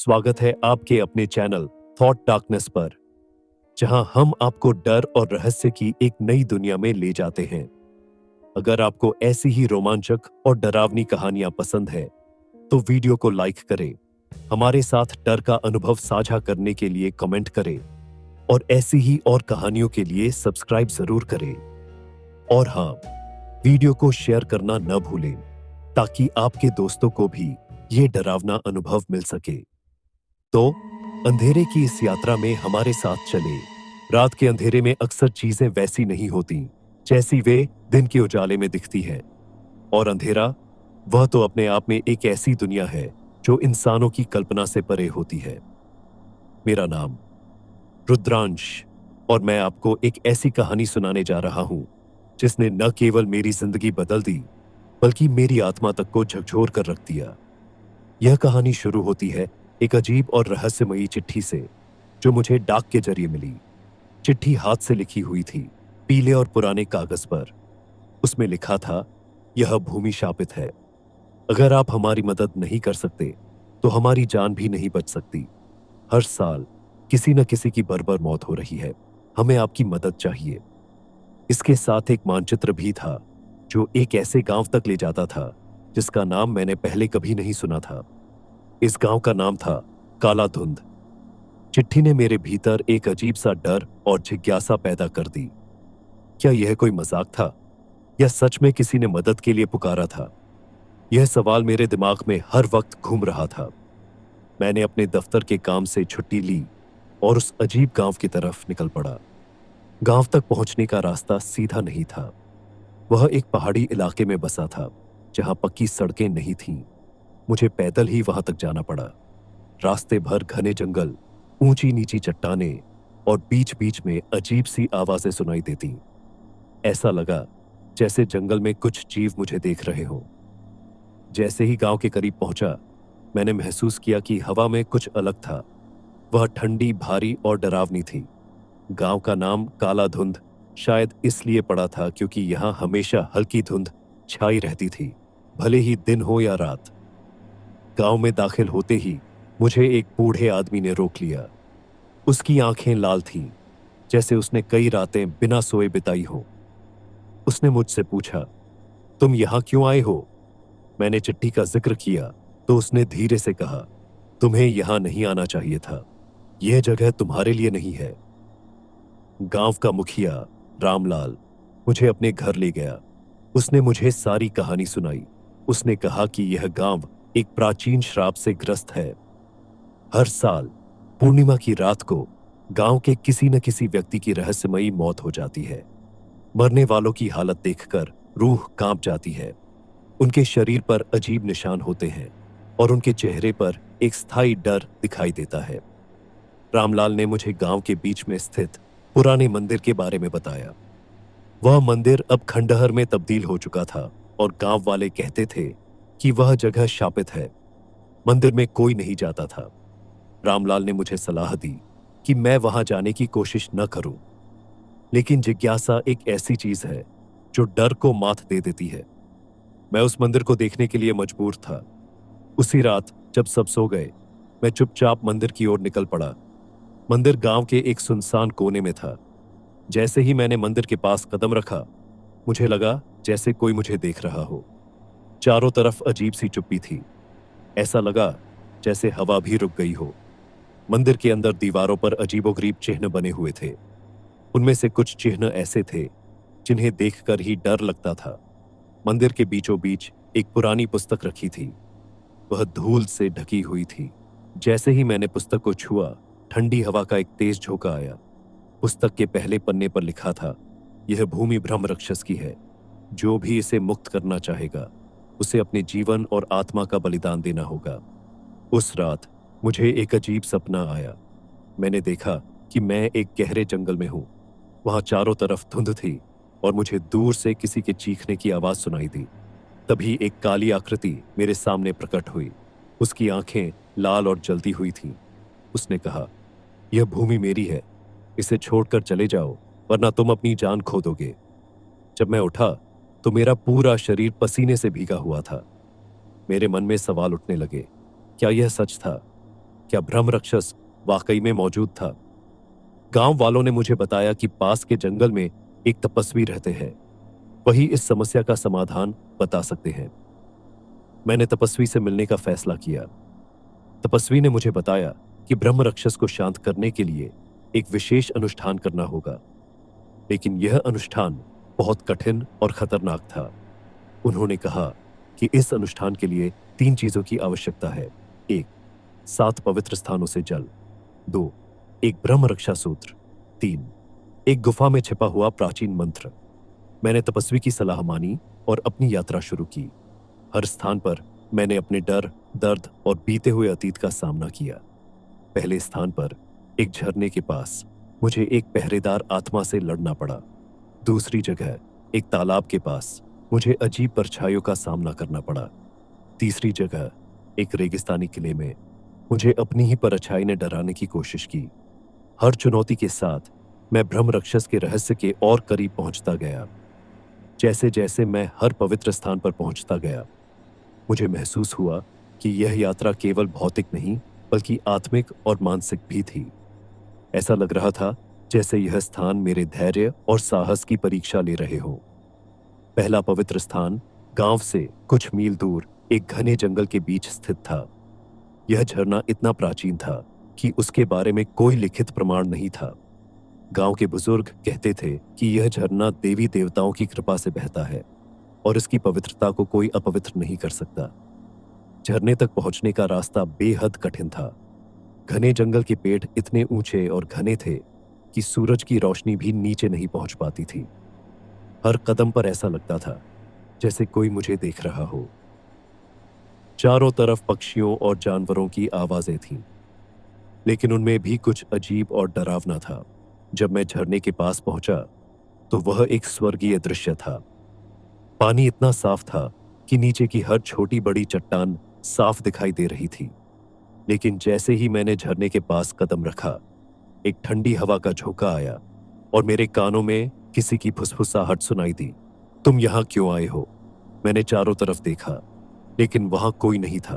स्वागत है आपके अपने चैनल थॉट डार्कनेस पर, जहां हम आपको डर और रहस्य की एक नई दुनिया में ले जाते हैं। अगर आपको ऐसी ही रोमांचक और डरावनी कहानियां पसंद है, तो वीडियो को लाइक करें, हमारे साथ डर का अनुभव साझा करने के लिए कमेंट करें और ऐसी ही और कहानियों के लिए सब्सक्राइब जरूर करें। और हाँ, वीडियो को शेयर करना न भूलें, ताकि आपके दोस्तों को भी ये डरावना अनुभव मिल सके। तो अंधेरे की इस यात्रा में हमारे साथ चले। रात के अंधेरे में अक्सर चीजें वैसी नहीं होती जैसी वे दिन के उजाले में दिखती है। और अंधेरा, वह तो अपने आप में एक ऐसी दुनिया है जो इंसानों की कल्पना से परे होती है। मेरा नाम रुद्रांश, और मैं आपको एक ऐसी कहानी सुनाने जा रहा हूं जिसने न केवल मेरी जिंदगी बदल दी, बल्कि मेरी आत्मा तक को झकझोर कर रख दिया। यह कहानी शुरू होती है एक अजीब और रहस्यमयी चिट्ठी से, जो मुझे डाक के जरिए मिली। चिट्ठी हाथ से लिखी हुई थी, पीले और पुराने कागज पर। उसमें लिखा था, यह भूमि शापित है। अगर आप हमारी मदद नहीं कर सकते, तो हमारी जान भी नहीं बच सकती। हर साल किसी न किसी की बर्बर मौत हो रही है। हमें आपकी मदद चाहिए। इसके साथ एक मानचित्र भी था, जो एक ऐसे गांव तक ले जाता था जिसका नाम मैंने पहले कभी नहीं सुना था। इस गांव का नाम था काला धुंध। चिट्ठी ने मेरे भीतर एक अजीब सा डर और जिज्ञासा पैदा कर दी। क्या यह कोई मजाक था, या सच में किसी ने मदद के लिए पुकारा था? यह सवाल मेरे दिमाग में हर वक्त घूम रहा था। मैंने अपने दफ्तर के काम से छुट्टी ली और उस अजीब गांव की तरफ निकल पड़ा। गांव तक पहुंचने का रास्ता सीधा नहीं था। वह एक पहाड़ी इलाके में बसा था, जहां पक्की सड़कें नहीं थीं। मुझे पैदल ही वहां तक जाना पड़ा। रास्ते भर घने जंगल, ऊंची नीची चट्टानें और बीच बीच में अजीब सी आवाजें सुनाई देती। ऐसा लगा जैसे जंगल में कुछ जीव मुझे देख रहे हों। जैसे ही गांव के करीब पहुंचा, मैंने महसूस किया कि हवा में कुछ अलग था। वह ठंडी, भारी और डरावनी थी। गांव का नाम काला धुंध शायद इसलिए पड़ा था क्योंकि यहां हमेशा हल्की धुंध छाई रहती थी, भले ही दिन हो या रात। गांव में दाखिल होते ही मुझे एक बूढ़े आदमी ने रोक लिया। उसकी आंखें लाल थीं, जैसे उसने कई रातें बिना सोए बिताई हो। उसने मुझसे पूछा, तुम यहां क्यों आए हो? मैंने चिट्ठी का जिक्र किया तो उसने धीरे से कहा, तुम्हें यहां नहीं आना चाहिए था। यह जगह तुम्हारे लिए नहीं है। गांव का मुखिया रामलाल मुझे अपने घर ले गया। उसने मुझे सारी कहानी सुनाई। उसने कहा कि यह गांव एक प्राचीन श्राप से ग्रस्त है। हर साल पूर्णिमा की रात को गांव के किसी न किसी व्यक्ति की रहस्यमयी मौत हो जाती है। मरने वालों की हालत देखकर रूह कांप जाती है। उनके शरीर पर अजीब निशान होते हैं और उनके चेहरे पर एक स्थायी डर दिखाई देता है। रामलाल ने मुझे गांव के बीच में स्थित पुराने मंदिर के बारे में बताया। वह मंदिर अब खंडहर में तब्दील हो चुका था और गांव वाले कहते थे कि वह जगह शापित है। मंदिर में कोई नहीं जाता था। रामलाल ने मुझे सलाह दी कि मैं वहां जाने की कोशिश न करूं, लेकिन जिज्ञासा एक ऐसी चीज है जो डर को मात दे देती है। मैं उस मंदिर को देखने के लिए मजबूर था। उसी रात जब सब सो गए, मैं चुपचाप मंदिर की ओर निकल पड़ा। मंदिर गांव के एक सुनसान कोने में था। जैसे ही मैंने मंदिर के पास कदम रखा, मुझे लगा जैसे कोई मुझे देख रहा हो। चारों तरफ अजीब सी चुप्पी थी। ऐसा लगा जैसे हवा भी रुक गई हो। मंदिर के अंदर दीवारों पर अजीबोगरीब चिन्ह बने हुए थे। उनमें से कुछ चिन्ह ऐसे थे जिन्हें देखकर ही डर लगता था। मंदिर के बीचों बीच एक पुरानी पुस्तक रखी थी। वह धूल से ढकी हुई थी। जैसे ही मैंने पुस्तक को छुआ, ठंडी हवा का एक तेज झोंका आया। पुस्तक के पहले पन्ने पर लिखा था, यह भूमि ब्रह्म राक्षस की है। जो भी इसे मुक्त करना चाहेगा, उसे अपने जीवन और आत्मा का बलिदान देना होगा। उस रात मुझे एक अजीब सपना आया। मैंने देखा कि मैं एक गहरे जंगल में हूं। वहां चारों तरफ धुंध थी और मुझे दूर से किसी के चीखने की आवाज सुनाई दी। तभी एक काली आकृति मेरे सामने प्रकट हुई। उसकी आंखें लाल और जलती हुई थीं। उसने कहा, यह भूमि मेरी है, इसे छोड़कर चले जाओ, वरना तुम अपनी जान खो दोगे। जब मैं उठा तो मेरा पूरा शरीर पसीने से भीगा हुआ था। मेरे मन में सवाल उठने लगे, क्या यह सच था? क्या ब्रह्म राक्षस वाकई में मौजूद था? गांव वालों ने मुझे बताया कि पास के जंगल में एक तपस्वी रहते हैं, वही इस समस्या का समाधान बता सकते हैं। मैंने तपस्वी से मिलने का फैसला किया। तपस्वी ने मुझे बताया कि ब्रह्म राक्षस को शांत करने के लिए एक विशेष अनुष्ठान करना होगा, लेकिन यह अनुष्ठान बहुत कठिन और खतरनाक था। उन्होंने कहा कि इस अनुष्ठान के लिए 3 चीजों की आवश्यकता है। 1, 7 पवित्र स्थानों से जल। 2, एक ब्रह्म रक्षा सूत्र। 3, एक गुफा में छिपा हुआ प्राचीन मंत्र। मैंने तपस्वी की सलाह मानी और अपनी यात्रा शुरू की। हर स्थान पर मैंने अपने डर, दर्द और बीते हुए अतीत का सामना किया। पहले स्थान पर, एक झरने के पास, मुझे एक पहरेदार आत्मा से लड़ना पड़ा। दूसरी जगह, एक तालाब के पास, मुझे अजीब परछाइयों का सामना करना पड़ा। तीसरी जगह, एक रेगिस्तानी किले में, मुझे अपनी ही परछाई ने डराने की कोशिश की। हर चुनौती के साथ मैं ब्रह्म राक्षस के रहस्य के और करीब पहुंचता गया। जैसे जैसे मैं हर पवित्र स्थान पर पहुंचता गया, मुझे महसूस हुआ कि यह यात्रा केवल भौतिक नहीं बल्कि आत्मिक और मानसिक भी थी। ऐसा लग रहा था जैसे यह स्थान मेरे धैर्य और साहस की परीक्षा ले रहे हों। पहला पवित्र स्थान गांव से कुछ मील दूर एक घने जंगल के बीच स्थित था। यह झरना इतना प्राचीन था कि उसके बारे में कोई लिखित प्रमाण नहीं था। गांव के बुजुर्ग कहते थे कि यह झरना देवी देवताओं की कृपा से बहता है और इसकी पवित्रता को कोई अपवित्र नहीं कर सकता। झरने तक पहुंचने का रास्ता बेहद कठिन था। घने जंगल के पेड़ इतने ऊंचे और घने थे कि सूरज की रोशनी भी नीचे नहीं पहुंच पाती थी। हर कदम पर ऐसा लगता था जैसे कोई मुझे देख रहा हो। चारों तरफ पक्षियों और जानवरों की आवाजें थीं, लेकिन उनमें भी कुछ अजीब और डरावना था। जब मैं झरने के पास पहुंचा तो वह एक स्वर्गीय दृश्य था। पानी इतना साफ था कि नीचे की हर छोटी बड़ी चट्टान साफ दिखाई दे रही थी। लेकिन जैसे ही मैंने झरने के पास कदम रखा, एक ठंडी हवा का झोंका आया और मेरे कानों में किसी की फुसफुसाहट सुनाई दी। तुम यहां क्यों आए हो? मैंने चारों तरफ देखा, लेकिन वहां कोई नहीं था।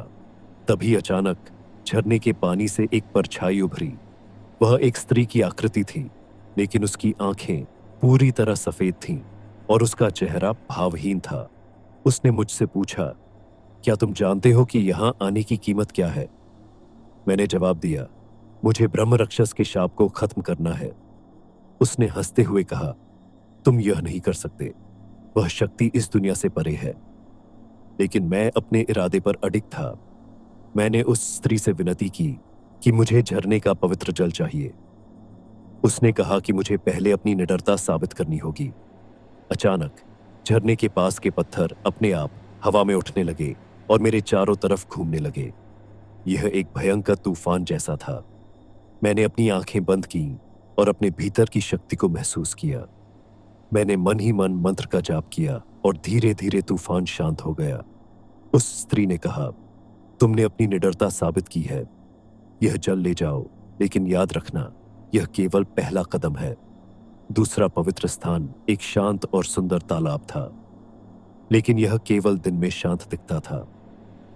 तभी अचानक झरने के पानी से एक परछाई उभरी। वह एक स्त्री की आकृति थी, लेकिन उसकी आंखें पूरी तरह सफेद थीं और उसका चेहरा भावहीन था। उसने मुझसे पूछा, क्या तुम जानते हो कि यहां आने की कीमत क्या है? मैंने जवाब दिया, मुझे ब्रह्म राक्षस के शाप को खत्म करना है। उसने हंसते हुए कहा, तुम यह नहीं कर सकते, वह शक्ति इस दुनिया से परे है। लेकिन मैं अपने इरादे पर अडिग था। मैंने उस स्त्री से विनती की कि मुझे झरने का पवित्र जल चाहिए। उसने कहा कि मुझे पहले अपनी निडरता साबित करनी होगी। अचानक झरने के पास के पत्थर अपने आप हवा में उठने लगे और मेरे चारों तरफ घूमने लगे। यह एक भयंकर तूफान जैसा था। मैंने अपनी आंखें बंद की और अपने भीतर की शक्ति को महसूस किया। मैंने मन ही मन मंत्र का जाप किया और धीरे धीरे तूफान शांत हो गया। उस स्त्री ने कहा, तुमने अपनी निडरता साबित की है, यह जल ले जाओ, लेकिन याद रखना, यह केवल पहला कदम है। दूसरा पवित्र स्थान एक शांत और सुंदर तालाब था, लेकिन यह केवल दिन में शांत दिखता था।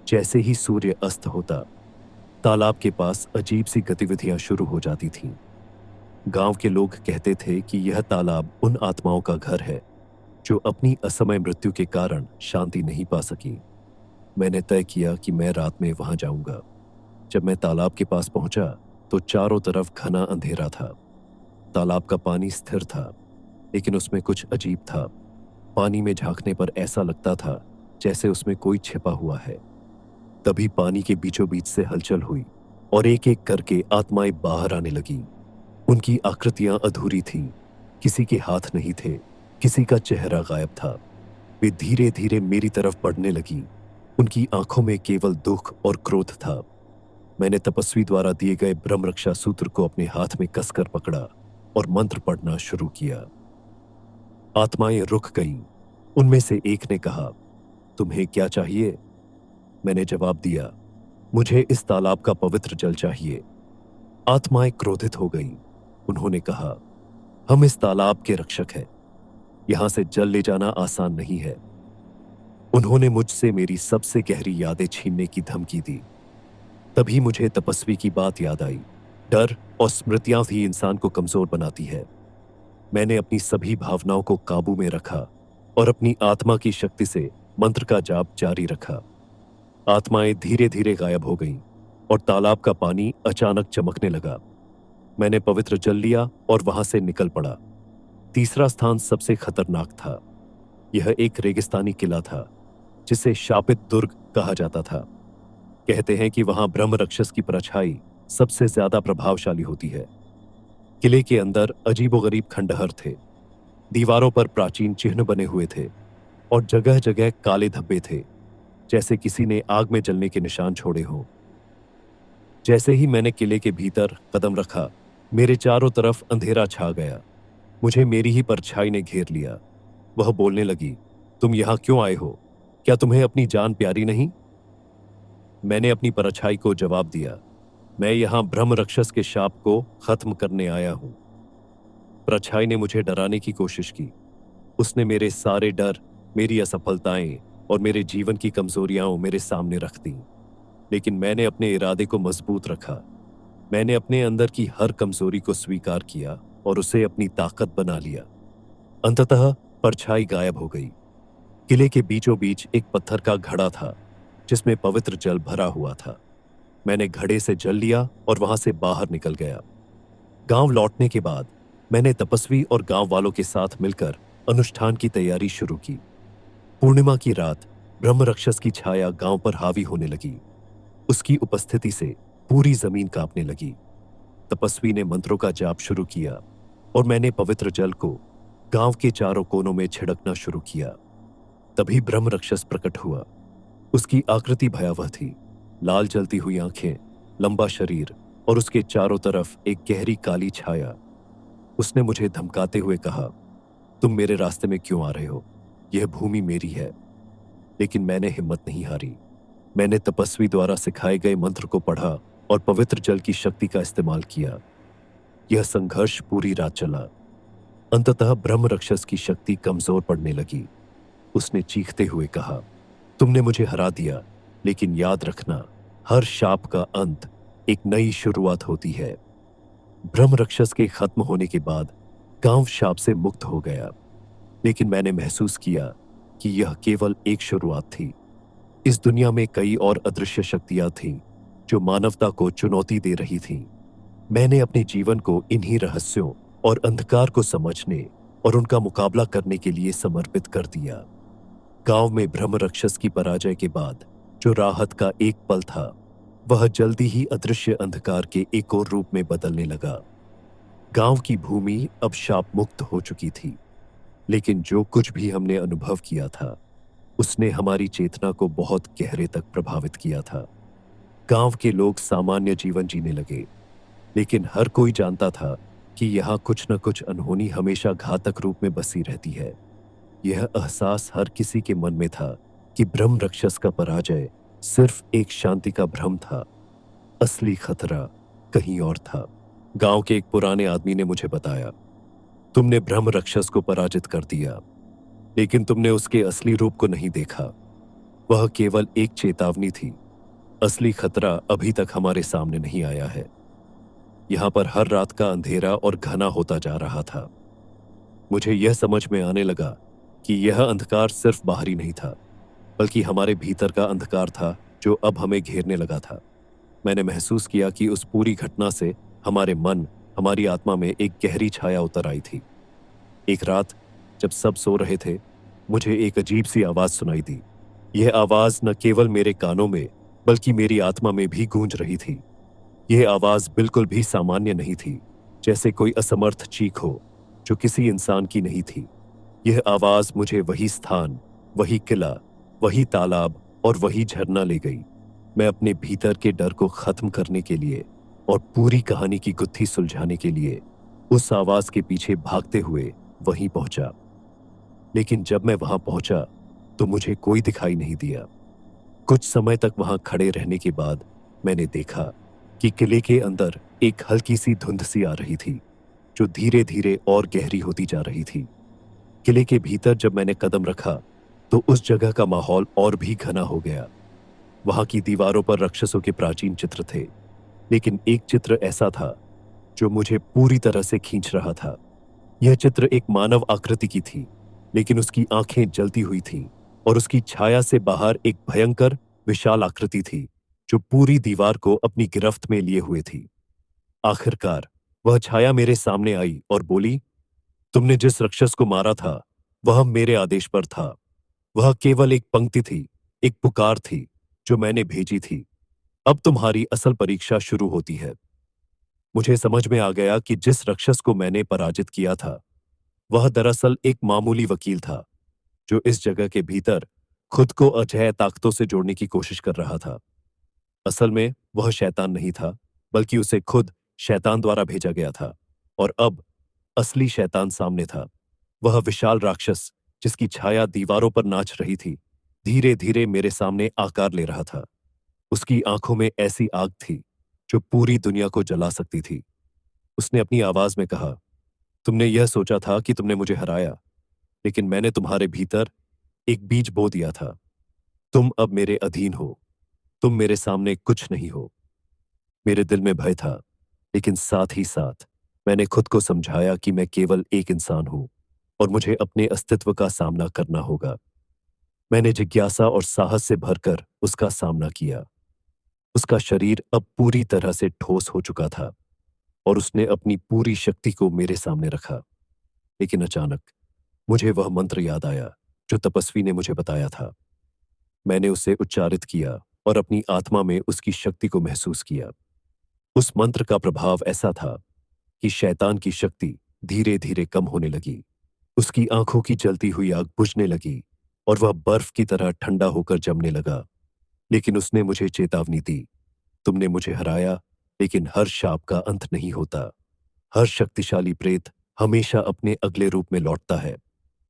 जैसे ही सूर्य अस्त होता, तालाब के पास अजीब सी गतिविधियां शुरू हो जाती थीं। गांव के लोग कहते थे कि यह तालाब उन आत्माओं का घर है जो अपनी असमय मृत्यु के कारण शांति नहीं पा सकी। मैंने तय किया कि मैं रात में वहां जाऊंगा। जब मैं तालाब के पास पहुंचा तो चारों तरफ घना अंधेरा था। तालाब का पानी स्थिर था, लेकिन उसमें कुछ अजीब था। पानी में झांकने पर ऐसा लगता था जैसे उसमें कोई छिपा हुआ है। तभी पानी के बीचों बीच से हलचल हुई और एक एक करके आत्माएं बाहर आने लगीं। उनकी आकृतियां अधूरी थीं, किसी के हाथ नहीं थे, किसी का चेहरा गायब था। वे धीरे धीरे मेरी तरफ बढ़ने लगी। उनकी आंखों में केवल दुख और क्रोध था। मैंने तपस्वी द्वारा दिए गए ब्रह्म रक्षा सूत्र को अपने हाथ में कसकर पकड़ा और मंत्र पढ़ना शुरू किया। आत्माएं रुक गईं। उनमें से एक ने कहा, तुम्हें क्या चाहिए? मैंने जवाब दिया, मुझे इस तालाब का पवित्र जल चाहिए। आत्माएं क्रोधित हो गईं। उन्होंने कहा, हम इस तालाब के रक्षक हैं, यहां से जल ले जाना आसान नहीं है। उन्होंने मुझसे मेरी सबसे गहरी यादें छीनने की धमकी दी। तभी मुझे तपस्वी की बात याद आई। डर और स्मृतियां ही इंसान को कमजोर बनाती है। मैंने अपनी सभी भावनाओं को काबू में रखा और अपनी आत्मा की शक्ति से मंत्र का जाप जारी रखा। आत्माएं धीरे धीरे गायब हो गईं और तालाब का पानी अचानक चमकने लगा। मैंने पवित्र जल लिया और वहां से निकल पड़ा। तीसरा स्थान सबसे खतरनाक था। यह एक रेगिस्तानी किला था जिसे शापित दुर्ग कहा जाता था। कहते हैं कि वहां ब्रह्म राक्षस की परछाई सबसे ज्यादा प्रभावशाली होती है। किले के अंदर अजीबोगरीब खंडहर थे। दीवारों पर प्राचीन चिन्ह बने हुए थे और जगह जगह काले धब्बे थे, जैसे किसी ने आग में जलने के निशान छोड़े हों। जैसे ही मैंने किले के भीतर कदम रखा, मेरे चारों तरफ अंधेरा छा गया। मुझे मेरी ही परछाई ने घेर लिया। वह बोलने लगी, तुम यहां क्यों आए हो? क्या तुम्हें अपनी जान प्यारी नहीं? मैंने अपनी परछाई को जवाब दिया, मैं यहां ब्रह्म राक्षस के शाप को खत्म करने आया हूं। परछाई ने मुझे डराने की कोशिश की। उसने मेरे सारे डर, मेरी असफलताएं और मेरे जीवन की कमजोरियां मेरे सामने रख दी। लेकिन मैंने अपने इरादे को मजबूत रखा। मैंने अपने अंदर की हर कमजोरी को स्वीकार किया और उसे अपनी ताकत बना लिया। अंततः परछाई गायब हो गई। किले के बीचों बीच एक पत्थर का घड़ा था जिसमें पवित्र जल भरा हुआ था। मैंने घड़े से जल लिया और वहां से बाहर निकल गया। गांव लौटने के बाद मैंने तपस्वी और गांव वालों के साथ मिलकर अनुष्ठान की तैयारी शुरू की। पूर्णिमा की रात ब्रह्म राक्षस की छाया गांव पर हावी होने लगी। उसकी उपस्थिति से पूरी जमीन कांपने लगी। तपस्वी ने मंत्रों का जाप शुरू किया और मैंने पवित्र जल को गांव के चारों कोनों में छिड़कना शुरू किया। तभी ब्रह्म राक्षस प्रकट हुआ। उसकी आकृति भयावह थी। लाल जलती हुई आंखें, लंबा शरीर और उसके चारों तरफ एक गहरी काली छाया। उसने मुझे धमकाते हुए कहा, तुम मेरे रास्ते में क्यों आ रहे हो? यह भूमि मेरी है। लेकिन मैंने हिम्मत नहीं हारी। मैंने तपस्वी द्वारा सिखाए गए मंत्र को पढ़ा और पवित्र जल की शक्ति का इस्तेमाल किया। यह संघर्ष पूरी रात चला। अंततः ब्रह्म राक्षस की शक्ति कमजोर पड़ने लगी। उसने चीखते हुए कहा, तुमने मुझे हरा दिया, लेकिन याद रखना, हर शाप का अंत एक नई शुरुआत होती है। ब्रह्म राक्षस के खत्म होने के बाद गांव शाप से मुक्त हो गया। लेकिन मैंने महसूस किया कि यह केवल एक शुरुआत थी। इस दुनिया में कई और अदृश्य शक्तियां थीं जो मानवता को चुनौती दे रही थीं। मैंने अपने जीवन को इन्हीं रहस्यों और अंधकार को समझने और उनका मुकाबला करने के लिए समर्पित कर दिया। गांव में ब्रह्म राक्षस की पराजय के बाद जो राहत का एक पल था, वह जल्दी ही अदृश्य अंधकार के एक और रूप में बदलने लगा। गांव की भूमि अब शाप मुक्त हो चुकी थी, लेकिन जो कुछ भी हमने अनुभव किया था, उसने हमारी चेतना को बहुत गहरे तक प्रभावित किया था। गांव के लोग सामान्य जीवन जीने लगे, लेकिन हर कोई जानता था कि यहाँ कुछ न कुछ अनहोनी हमेशा घातक रूप में बसी रहती है। यह एहसास हर किसी के मन में था कि ब्रह्म राक्षस का पराजय सिर्फ एक शांति का भ्रम था। असली खतरा कहीं और था। गांव के एक पुराने आदमी ने मुझे बताया, तुमने ब्रह्म राक्षस को पराजित कर दिया, लेकिन तुमने उसके असली रूप को नहीं देखा। वह केवल एक चेतावनी थी। असली खतरा अभी तक हमारे सामने नहीं आया है। यहां पर हर रात का अंधेरा और घना होता जा रहा था। मुझे यह समझ में आने लगा कि यह अंधकार सिर्फ बाहरी नहीं था, बल्कि हमारे भीतर का अंधकार था जो अब हमें घेरने लगा था। मैंने महसूस किया कि उस पूरी घटना से हमारे मन, हमारी आत्मा में एक गहरी छाया उतर आई थी। एक रात जब सब सो रहे थे, मुझे एक अजीब सी आवाज सुनाई दी। यह आवाज न केवल मेरे कानों में बल्कि मेरी आत्मा में भी गूंज रही थी। यह आवाज बिल्कुल भी सामान्य नहीं थी, जैसे कोई असमर्थ चीख हो जो किसी इंसान की नहीं थी। यह आवाज मुझे वही स्थान, वही किला, वही तालाब और वही झरना ले गई। मैं अपने भीतर के डर को खत्म करने के लिए और पूरी कहानी की गुत्थी सुलझाने के लिए उस आवाज के पीछे भागते हुए वहीं पहुंचा। लेकिन जब मैं वहां पहुंचा तो मुझे कोई दिखाई नहीं दिया। कुछ समय तक वहां खड़े रहने के बाद मैंने देखा कि किले के अंदर एक हल्की सी धुंध सी आ रही थी, जो धीरे धीरे और गहरी होती जा रही थी। किले के भीतर जब मैंने कदम रखा तो उस जगह का माहौल और भी घना हो गया। वहां की दीवारों पर राक्षसों के प्राचीन चित्र थे, लेकिन एक चित्र ऐसा था जो मुझे पूरी तरह से खींच रहा था। यह चित्र एक मानव आकृति की थी, लेकिन उसकी आंखें जलती हुई थीं और उसकी छाया से बाहर एक भयंकर विशाल आकृति थी जो पूरी दीवार को अपनी गिरफ्त में लिए हुए थी। आखिरकार वह छाया मेरे सामने आई और बोली, तुमने जिस राक्षस को मारा था वह मेरे आदेश पर था। वह केवल एक पंक्ति थी, एक पुकार थी जो मैंने भेजी थी। अब तुम्हारी असल परीक्षा शुरू होती है। मुझे समझ में आ गया कि जिस राक्षस को मैंने पराजित किया था वह दरअसल एक मामूली वकील था जो इस जगह के भीतर खुद को अजय ताकतों से जोड़ने की कोशिश कर रहा था। असल में वह शैतान नहीं था, बल्कि उसे खुद शैतान द्वारा भेजा गया था। और अब असली शैतान सामने था। वह विशाल राक्षस जिसकी छाया दीवारों पर नाच रही थी, धीरे धीरे मेरे सामने आकार ले रहा था। उसकी आंखों में ऐसी आग थी जो पूरी दुनिया को जला सकती थी। उसने अपनी आवाज में कहा, तुमने यह सोचा था कि तुमने मुझे हराया, लेकिन मैंने तुम्हारे भीतर एक बीज बो दिया था। तुम अब मेरे अधीन हो। तुम मेरे सामने कुछ नहीं हो। मेरे दिल में भय था, लेकिन साथ ही साथ मैंने खुद को समझाया कि मैं केवल एक इंसान हूं और मुझे अपने अस्तित्व का सामना करना होगा। मैंने जिज्ञासा और साहस से भरकर उसका सामना किया। उसका शरीर अब पूरी तरह से ठोस हो चुका था और उसने अपनी पूरी शक्ति को मेरे सामने रखा। लेकिन अचानक मुझे वह मंत्र याद आया जो तपस्वी ने मुझे बताया था। मैंने उसे उच्चारित किया और अपनी आत्मा में उसकी शक्ति को महसूस किया। उस मंत्र का प्रभाव ऐसा था कि शैतान की शक्ति धीरे धीरे कम होने लगी। उसकी आंखों की जलती हुई आग बुझने लगी और वह बर्फ की तरह ठंडा होकर जमने लगा। लेकिन उसने मुझे चेतावनी दी, तुमने मुझे हराया, लेकिन हर शाप का अंत नहीं होता। हर शक्तिशाली प्रेत हमेशा अपने अगले रूप में लौटता है।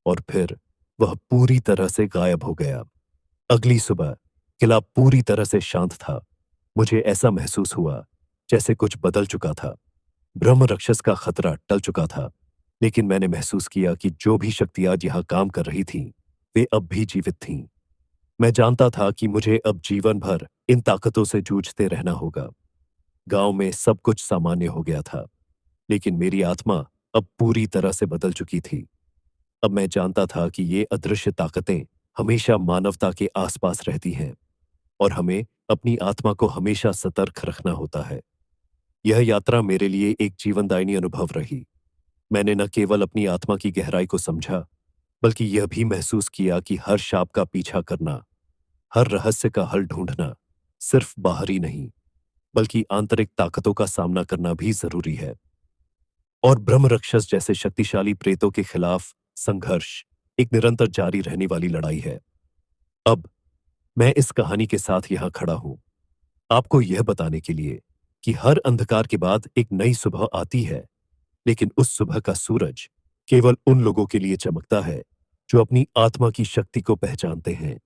और फिर वह पूरी तरह से गायब हो गया। अगली सुबह किला पूरी तरह से शांत था। मुझे ऐसा महसूस हुआ जैसे कुछ बदल चुका था। ब्रह्म राक्षस का खतरा टल चुका था, लेकिन मैंने महसूस किया कि जो भी शक्तियां यहां काम कर रही थीं, वे अब भी जीवित थीं। मैं जानता था कि मुझे अब जीवन भर इन ताकतों से जूझते रहना होगा। गांव में सब कुछ सामान्य हो गया था, लेकिन मेरी आत्मा अब पूरी तरह से बदल चुकी थी। अब मैं जानता था कि ये अदृश्य ताकतें हमेशा मानवता के आसपास रहती हैं और हमें अपनी आत्मा को हमेशा सतर्क रखना होता है। यह यात्रा मेरे लिए एक जीवनदायिनी अनुभव रही। मैंने न केवल अपनी आत्मा की गहराई को समझा, बल्कि यह भी महसूस किया कि हर शाप का पीछा करना, हर रहस्य का हल ढूंढना सिर्फ बाहरी नहीं, बल्कि आंतरिक ताकतों का सामना करना भी जरूरी है। और ब्रह्म राक्षस जैसे शक्तिशाली प्रेतों के खिलाफ संघर्ष एक निरंतर जारी रहने वाली लड़ाई है। अब मैं इस कहानी के साथ यहां खड़ा हूं, आपको यह बताने के लिए कि हर अंधकार के बाद एक नई सुबह आती है, लेकिन उस सुबह का सूरज केवल उन लोगों के लिए चमकता है जो अपनी आत्मा की शक्ति को पहचानते हैं।